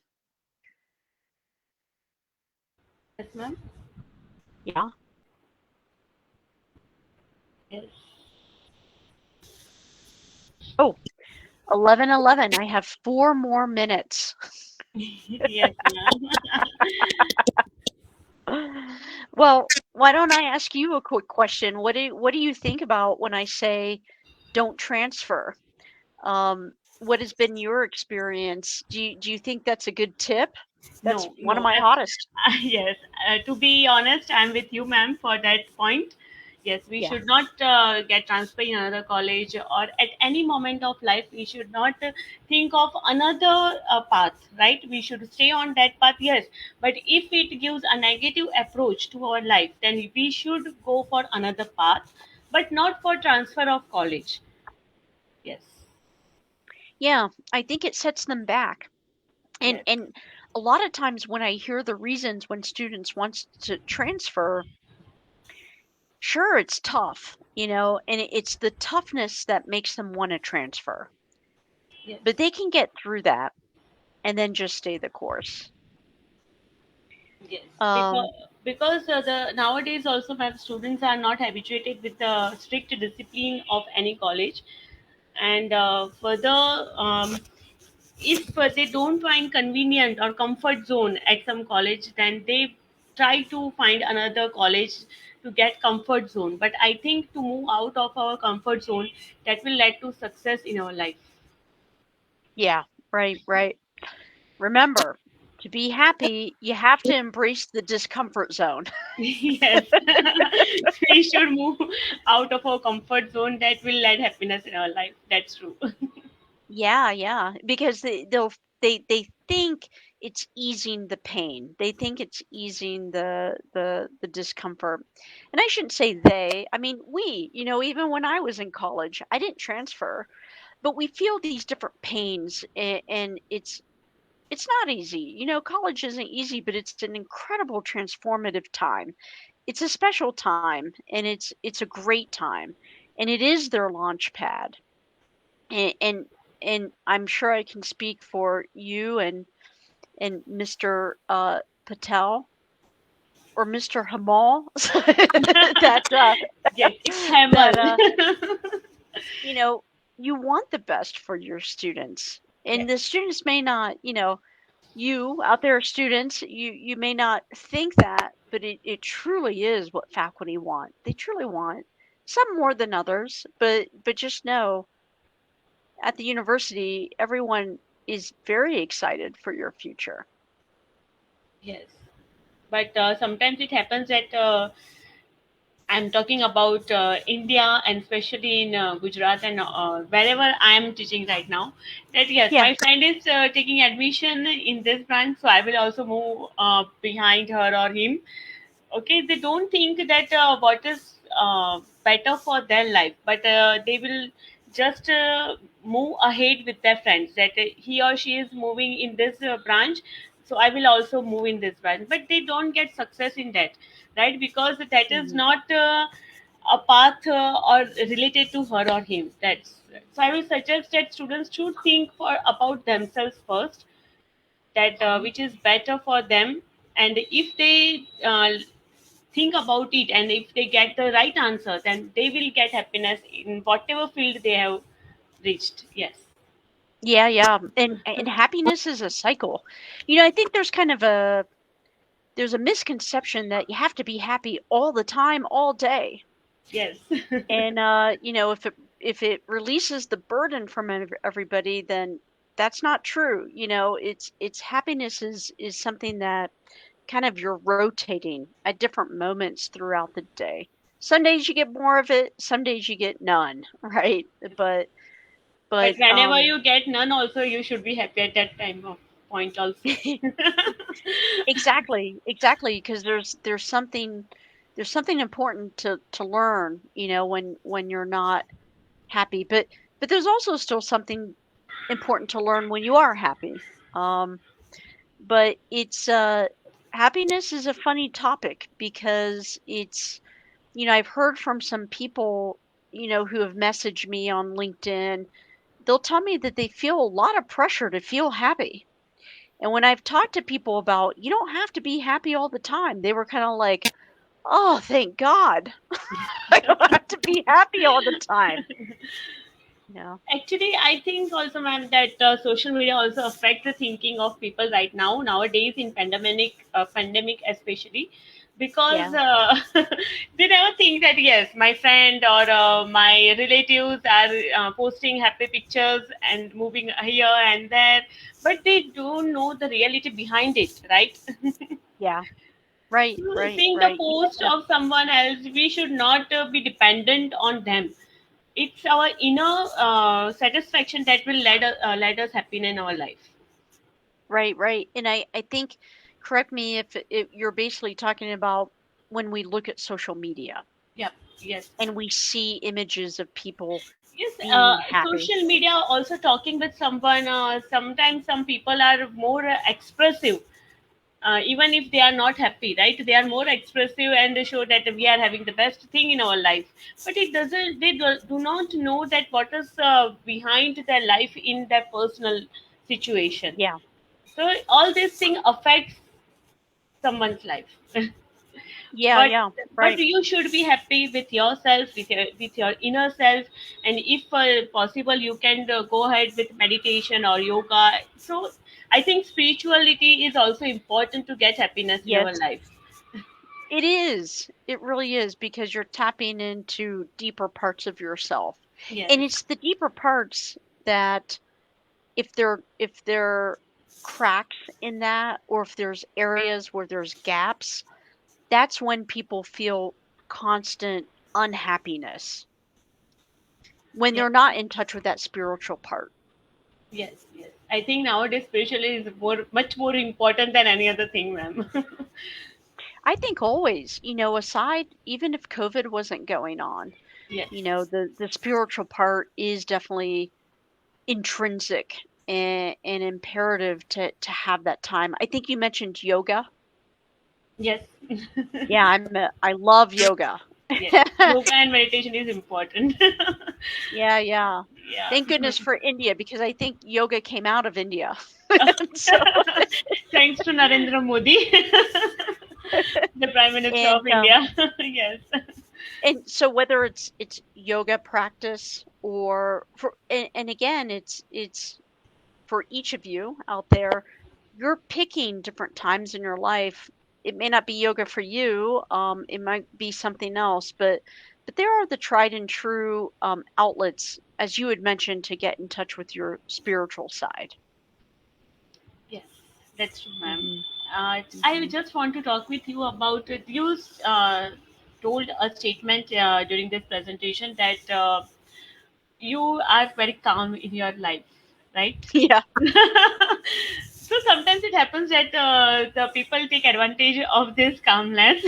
Yes, ma'am. Yeah. Yes. Oh, 11:11. I have 4 more minutes. Yes, ma'am. Well, why don't I ask you a quick question? What do you think about when I say don't transfer? What has been your experience? Do you think that's a good tip? That's No, one of no. my hottest. Yes, to be honest, I'm with you, ma'am, for that point. Yes, we Yeah. should not get transferred in another college, or at any moment of life, we should not think of another path, right? We should stay on that path, yes. But if it gives a negative approach to our life, then we should go for another path, but not for transfer of college. Yes, Yeah, I think it sets them back. And yes, and a lot of times when I hear the reasons when students want to transfer, sure, it's tough, and it's the toughness that makes them want to transfer. yes. But they can get through that and then just stay the course. Yes, Um, because the nowadays also my students are not habituated with the strict discipline of any college, and further, if they don't find convenient or comfort zone at some college, then they try to find another college to get comfort zone. But I think to move out of our comfort zone, that will lead to success in our life. yeah, right, right. Remember, to be happy, you have to embrace the discomfort zone. Yes, we should move out of our comfort zone. That will lead happiness in our life. That's true. Yeah, yeah, because they think it's easing the pain. They think it's easing the discomfort. And I shouldn't say they. I mean, even when I was in college, I didn't transfer, but we feel these different pains and it's not easy. College isn't easy, but it's an incredible transformative time. It's a special time and it's a great time. And it is their launch pad and I'm sure I can speak for you and Mr. Patel or Mr. Hamal that Yes, it's Hamal. that you know you want the best for your students, Yes, and the students may not, you out there students, you may not think that, but it truly is what faculty want. They truly want some more than others, but just know at the university, everyone is very excited for your future. yes. But sometimes it happens that I'm talking about India, and especially in Gujarat and wherever I am teaching right now. That yes, Yeah, my friend is taking admission in this branch, so I will also move behind her or him. Okay, they don't think that what is better for their life, but they will just move ahead with their friends, that he or she is moving in this branch, so I will also move in this branch, but they don't get success in that, right? Because that is Mhm. not a path or related to her or him. That's so I will suggest that students should think for about themselves first, that Mhm. which is better for them, and if they think about it and if they get the right answer, then they will get happiness in whatever field they have reached. Yes. Yeah, yeah. And happiness is a cycle. I think there's a misconception that you have to be happy all the time, all day. Yes. And if it releases the burden from everybody, then that's not true. It's happiness is something that kind of you're rotating at different moments throughout the day. Some days you get more of it, some days you get none, right? But But but whenever you get none also, you should be happy at that time of point also. exactly, exactly, because there's something important to learn, when you're not happy, but there's also still something important to learn when you are happy. Um, but it's happiness is a funny topic because I've heard from some people, who have messaged me on LinkedIn. They'll tell me that they feel a lot of pressure to feel happy. And when I've talked to people about you don't have to be happy all the time, they were kind of like, "Oh, thank God. I don't have to be happy all the time." Yeah. Actually, I think also, ma'am, that social media also affect the thinking of people right now nowadays in pandemic especially, because Yeah. they never think that yes, my friend or my relatives are posting happy pictures and moving here and there, but they don't know the reality behind it, right? Yeah. Right, right, Seeing the right. post Yeah. of someone else, we should not be dependent on them. It's our inner satisfaction that will let us happy in our life. Right, right. And I think, correct me if you're basically talking about when we look at social media Yep. Yes. and we see images of people Yes. being happy. Social media also talking with someone. Sometimes some people are more expressive, even if they are not happy, right? They are more expressive and they show that we are having the best thing in our life. But it doesn't. They do not know that what is behind their life in their personal situation. Yeah. So all this thing affects someone's life. Yeah, but yeah. but Right. you should be happy with yourself, with your inner self, and if possible you can go ahead with meditation or yoga. So I think spirituality is also important to get happiness in our Yes. life. It is. It really is because you're tapping into deeper parts of yourself. Yes. And it's the deeper parts that if there cracks in that or if there's areas where there's gaps, that's when people feel constant unhappiness when Yes. they're not in touch with that spiritual part. Yes. Yes, I think nowadays spirituality is much more important than any other thing, ma'am. I think always, aside, even if COVID wasn't going on, Yes. the spiritual part is definitely intrinsic and imperative to have that time. I think you mentioned yoga. Yes. Yeah, I love yoga. Yes, yoga and meditation is important. Yeah, yeah. Yeah. Thank goodness for India because I think yoga came out of India. So, Thanks to Narendra Modi, the Prime Minister of and India. Yes. so whether it's yoga practice or and again it's for each of you out there, you're picking different times in your life. It may not be yoga for you, it might be something else, but there are the tried and true outlets, as you had mentioned, to get in touch with your spiritual side. Yes, that's true, ma'am. Hmm. I Hmm. just want to talk with you about it. You told a statement during this presentation that you are very calm in your life, right? Yeah, So sometimes it happens that the people take advantage of this calmness.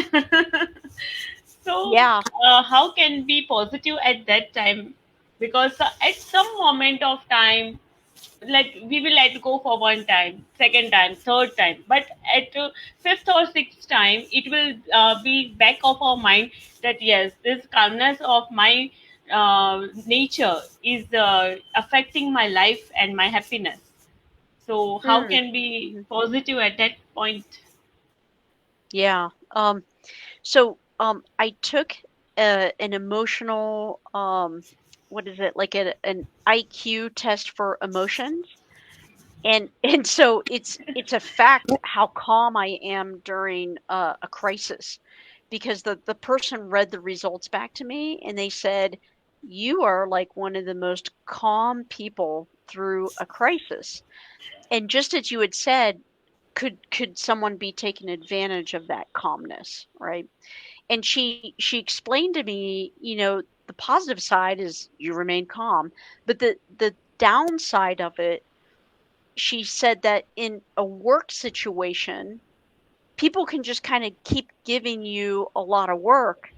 So yeah. how can be positive at that time? because at some moment of time, like we will let go for one time, second time, third time, but at fifth or sixth time it will be back of our mind that yes, this calmness of my nature is affecting my life and my happiness. So how Mm, can be mhm. positive at that point? Yeah. I took an emotional, what is it, like an IQ test for emotions. And so it's a fact how calm I am during a crisis, because the person read the results back to me and they said, "You are like one of the most calm people through a crisis." And just as you had said, could someone be taking advantage of that calmness, right? And she explained to me, the positive side is you remain calm, but the downside of it, she said that in a work situation, people can just kind of keep giving you a lot of work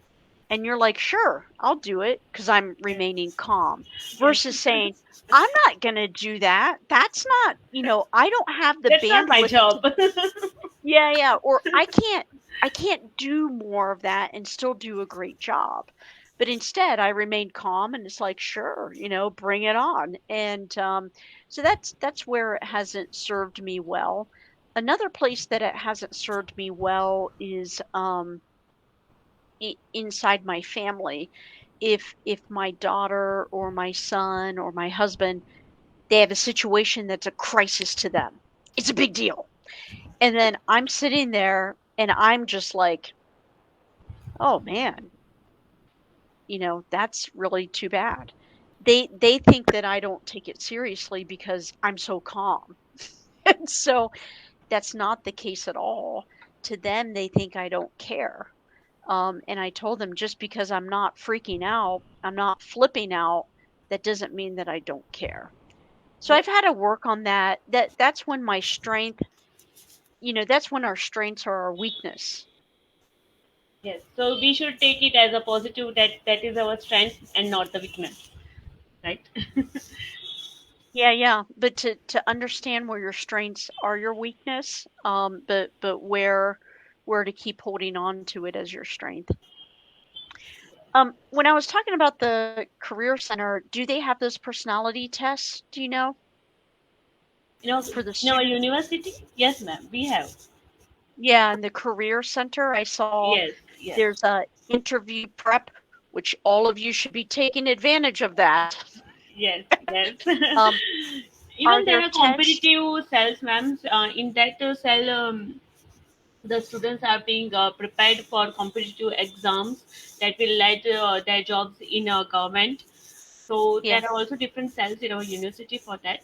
and you're like, "Sure, I'll do it because I'm Yes, remaining calm," yes. versus saying, "I'm not going to do that. That's not, I don't have the That's not my bandwidth job. to." Yeah, yeah, or I can't do more of that and still do a great job. But instead, I remained calm and it's like, "Sure, bring it on." And so that's where it hasn't served me well. Another place that it hasn't served me well is inside my family. If my daughter or my son or my husband, they have a situation that's a crisis to them. It's a big deal. And then I'm sitting there and I'm just like, "Oh man, that's really too bad." They think that I don't take it seriously because I'm so calm. And so that's not the case at all. To them, they think I don't care. And I told them, just because I'm not freaking out, I'm not flipping out, that doesn't mean that I don't care. So Yes, I've had to work on that. That's when my strength, that's when our strengths are our weakness. yes. So we should take it as a positive, that that is our strength and not the weakness, right? Yeah, yeah. But to understand where your strengths are your weakness, but where to keep holding on to it as your strength. When I was talking about the career center, do they have those personality tests? Do you know, You know, for the in our students? university, yes, ma'am, we have. Yeah, in the career center, I saw Yes, yes, there's a interview prep, which all of you should be taking advantage of that. yes, yes. Um, are Even there there are tests? competitive cells, ma'am. In that cell, the students are being prepared for competitive exams that will lead their jobs in a government. So Yeah. there are also different cells in our university for that.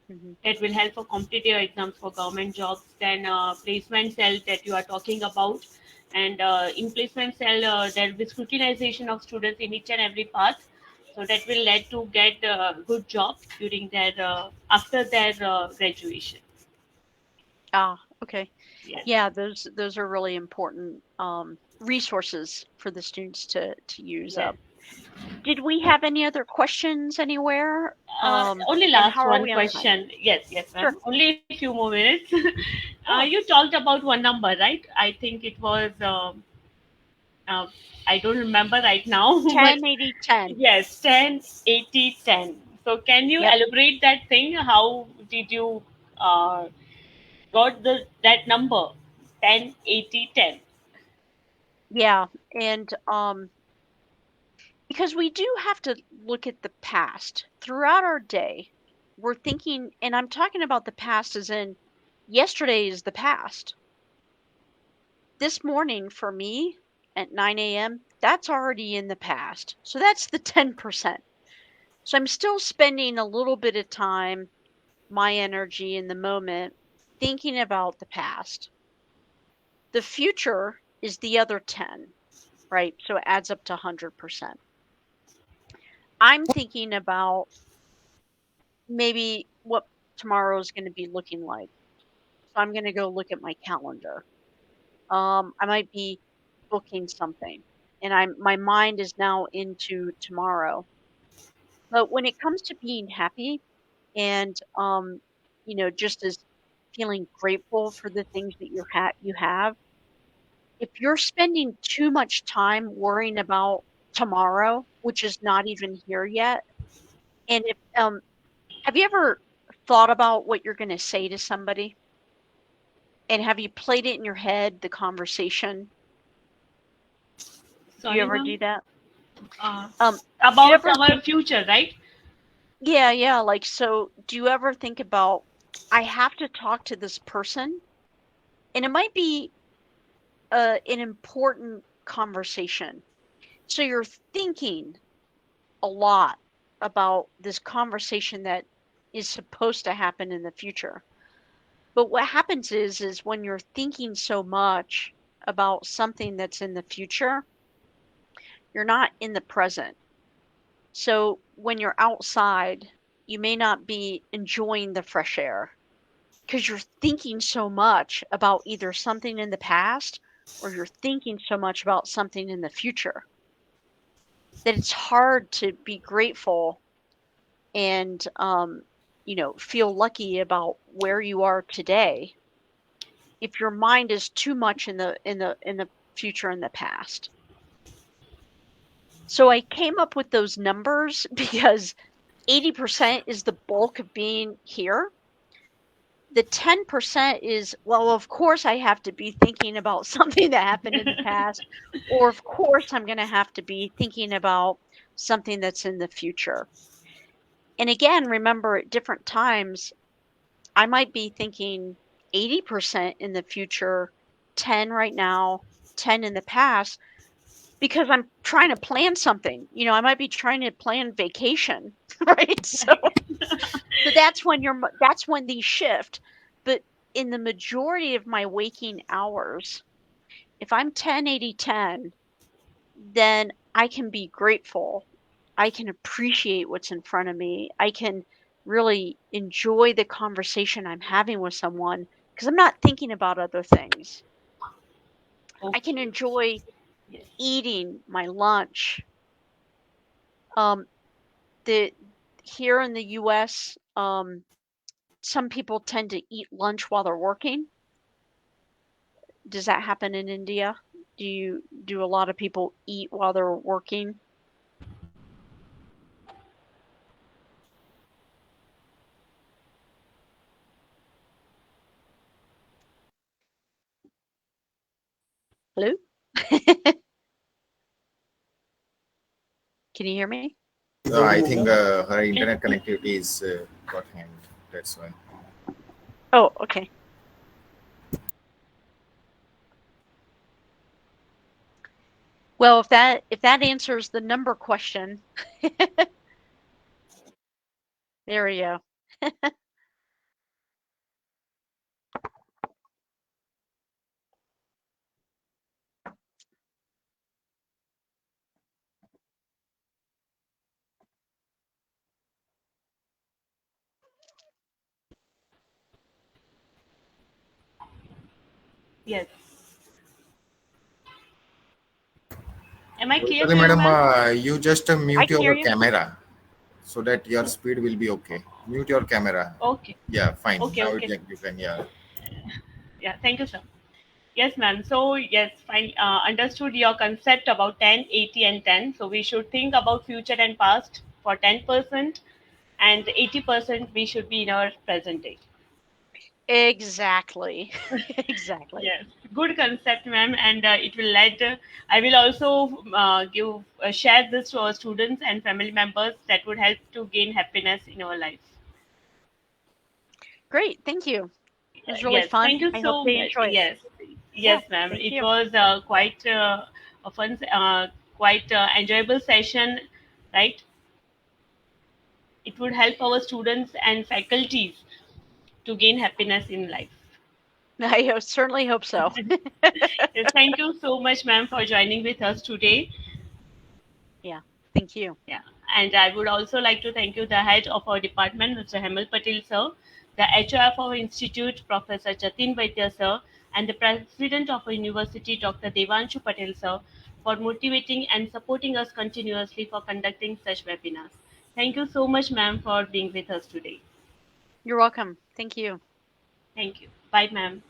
Hmm. That will help for competitive exams for government jobs. Then placement cell that you are talking about, and in placement cell there will be scrutinization of students in each and every path, so that will lead to get good job during their after their graduation. Ah, okay. Yes, Yeah, those are really important resources for the students to use yes. up. Did we have any other questions anywhere? Only And last how are one we on time? question. Yes, yes, Sure. ma'am. Only a few more minutes. Yeah. You talked about one number, right? I think it was. Uh, I don't remember right now, but 10, 80, 10. yes, 10, 80, 10. So can you Yep. elaborate that thing? How did you uh, got that number 10, 80, 10? Yeah. And because we do have to look at the past throughout our day. We're thinking, and I'm talking about the past as in yesterday is the past. This morning for me at 9 a.m., that's already in the past. So that's the 10%. So I'm still spending a little bit of time, my energy in the moment, thinking about the past. The future is the other 10, right? So it adds up to 100%. I'm thinking about maybe what tomorrow is going to be looking like. So I'm going to go look at my calendar. I might be booking something, and my mind is now into tomorrow. But when it comes to being happy and, just as feeling grateful for the things that you have, if you're spending too much time worrying about tomorrow, which is not even here yet, and if have you ever thought about what you're going to say to somebody, and have you played it in your head, the conversation? Do you Sorry, ever do ma'am. that? Uh, Do you about ever our think, future, right? yeah, yeah, like, so do you ever think about, I have to talk to this person, and it might be an important conversation. So you're thinking a lot about this conversation that is supposed to happen in the future. But what happens is when you're thinking so much about something that's in the future, you're not in the present. So when you're outside, you may not be enjoying the fresh air because you're thinking so much about either something in the past or you're thinking so much about something in the future that it's hard to be grateful and feel lucky about where you are today if your mind is too much in the future and the past. So I came up with those numbers because 80% is the bulk of being here. The 10% is, well, of course I have to be thinking about something that happened in the past, or of course I'm going to have to be thinking about something that's in the future. And again, remember at different times, I might be thinking 80% in the future, 10 right now, 10 in the past, because I'm trying to plan something. I might be trying to plan vacation, right? So that's when these shift. But in the majority of my waking hours, if I'm 10, 80, 10, then I can be grateful. I can appreciate what's in front of me. I can really enjoy the conversation I'm having with someone because I'm not thinking about other things. I can Okay. enjoy Yes. eating my lunch. Um, the Here in the US, some people tend to eat lunch while they're working. Does that happen in India? Do a lot of people eat while they're working? Hello? Can you hear me? I think her Yes. internet connectivity is got hanged. That's why. Oh, okay. Well, if that answers the number question, there we go. Yes. Am I clear Sorry, to you, madam. ma'am? You just I mute can hear your you. camera so that your speed will be okay. Mute your camera. Okay. Yeah, fine. Okay. Now Okay. you can. Yeah. Yeah. Thank you, sir. Yes, ma'am. So, yes, fine. Understood your concept about 10, 80, and 10. So, we should think about future and past for 10%, and 80% we should be in our present day. Exactly. Exactly. Yes, good concept, ma'am. And it will let, I will also give share this to our students and family members that would help to gain happiness in our life. Great. Thank you. It was really Yes, thank fun. you I hope so they much. enjoyed it. Yes, Yeah. yes, ma'am. Thank It you. was quite a fun, quite enjoyable session, right? It would help our students and faculties to gain happiness in life. I certainly hope so. Yes, thank you so much, ma'am, for joining with us today. Yeah. Thank you. Yeah, and I would also like to thank you, the head of our department, Mr. Hemal Patel, sir, the HR of our institute, Professor Jatin Vaidya, sir, and the president of our university, Dr. Devanshu Patel, sir, for motivating and supporting us continuously for conducting such webinars. Thank you so much, ma'am, for being with us today. You're welcome. Thank you. Thank you. Bye, ma'am.